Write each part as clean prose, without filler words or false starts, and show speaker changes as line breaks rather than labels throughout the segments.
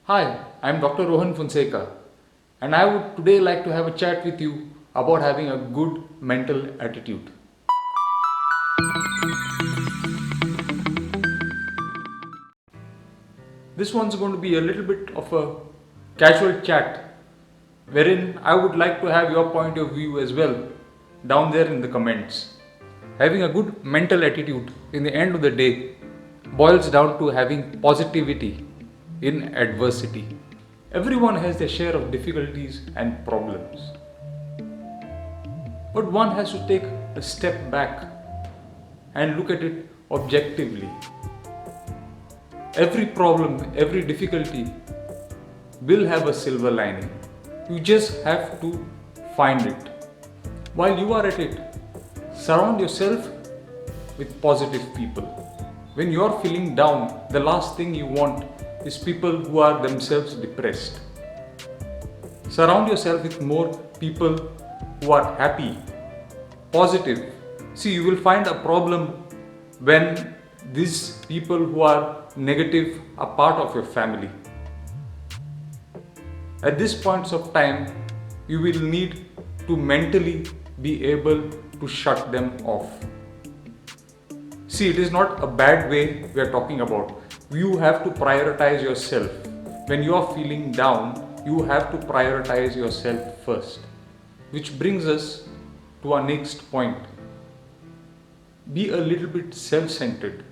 Hi, I'm Dr. Rohan Fonseca, and I would today like to have a chat with you about having a good mental attitude. This one's going to be a little bit of a casual chat wherein I would like to have your point of view as well down there in the comments. Having a good mental attitude in the end of the day boils down to having positivity in adversity. Everyone has their share of difficulties and problems. But one has to take a step back and look at it objectively. Every problem, every difficulty will have a silver lining. You just have to find it. While you are at it, surround yourself with positive people. When you are feeling down, the last thing you want is people who are themselves depressed. Surround yourself with more people who are happy, positive. See, you will find a problem when these people who are negative are part of your family. At these points of time, you will need to mentally be able to shut them off. See, it is not a bad way we are talking about. You have to prioritize yourself. When you are feeling down, you have to prioritize yourself first. Which brings us to our next point. Be a little bit self-centered.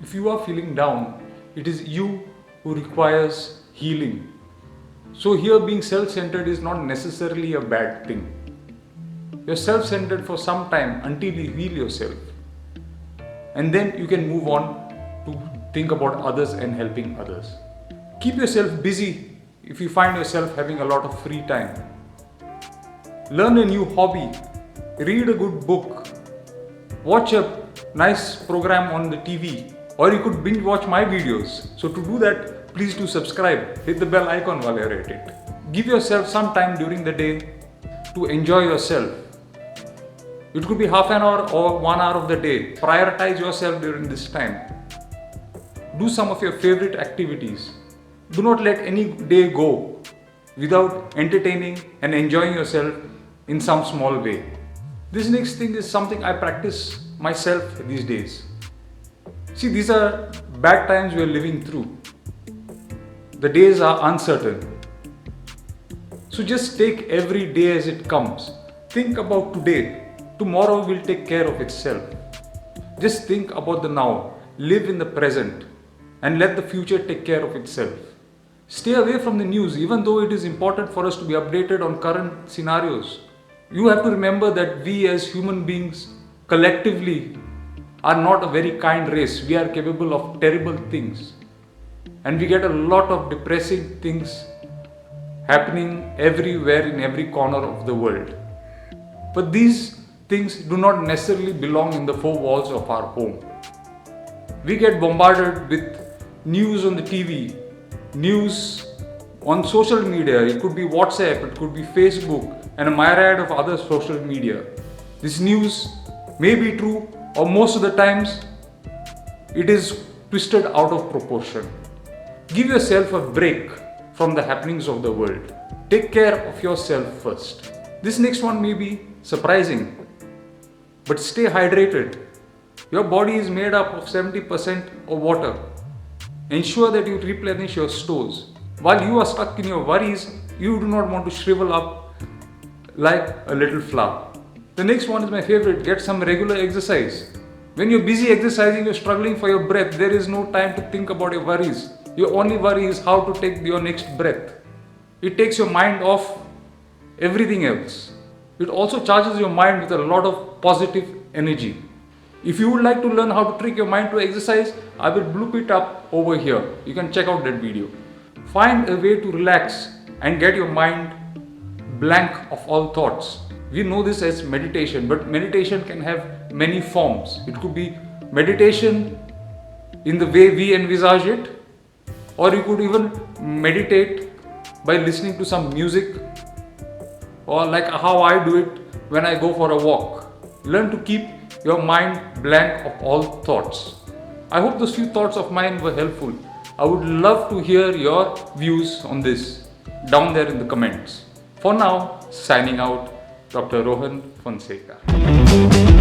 If you are feeling down, it is you who requires healing. So here being self-centered is not necessarily a bad thing. You're self-centered for some time until you heal yourself. And then you can move on to think about others and helping others. Keep yourself busy if you find yourself having a lot of free time. Learn a new hobby, read a good book, watch a nice program on the TV, or you could binge watch my videos. So to do that, please do subscribe, hit the bell icon while you're at it. Give yourself some time during the day to enjoy yourself. It could be half an hour or 1 hour of the day. Prioritize yourself during this time. Do some of your favorite activities. Do not let any day go without entertaining and enjoying yourself in some small way. This next thing is something I practice myself these days. See, these are bad times we are living through. The days are uncertain. So just take every day as it comes. Think about today. Tomorrow will take care of itself. Just think about the now. Live in the present and let the future take care of itself. Stay away from the news, even though it is important for us to be updated on current scenarios. You have to remember that we as human beings collectively are not a very kind race. We are capable of terrible things. And we get a lot of depressing things happening everywhere in every corner of the world. But these things do not necessarily belong in the four walls of our home. We get bombarded with news on the TV, news on social media. It could be WhatsApp, it could be Facebook, and a myriad of other social media. This news may be true, or most of the times it is twisted out of proportion. Give yourself a break from the happenings of the world. Take care of yourself first. This next one may be surprising, but stay hydrated. Your body is made up of 70% of water. Ensure that you replenish your stores. While you are stuck in your worries, you do not want to shrivel up like a little flower. The next one is my favorite. Get some regular exercise. When you're busy exercising, you're struggling for your breath. There is no time to think about your worries. Your only worry is how to take your next breath. It takes your mind off everything else. It also charges your mind with a lot of positive energy. If you would like to learn how to trick your mind to exercise, I will bloop it up over here. You can check out that video. Find a way to relax and get your mind blank of all thoughts. We know this as meditation, but meditation can have many forms. It could be meditation in the way we envisage it, or you could even meditate by listening to some music, or like how I do it when I go for a walk. Learn to keep your mind blank of all thoughts. I hope those few thoughts of mine were helpful. I would love to hear your views on this down there in the comments. For now, signing out, Dr. Rohan Fonseca.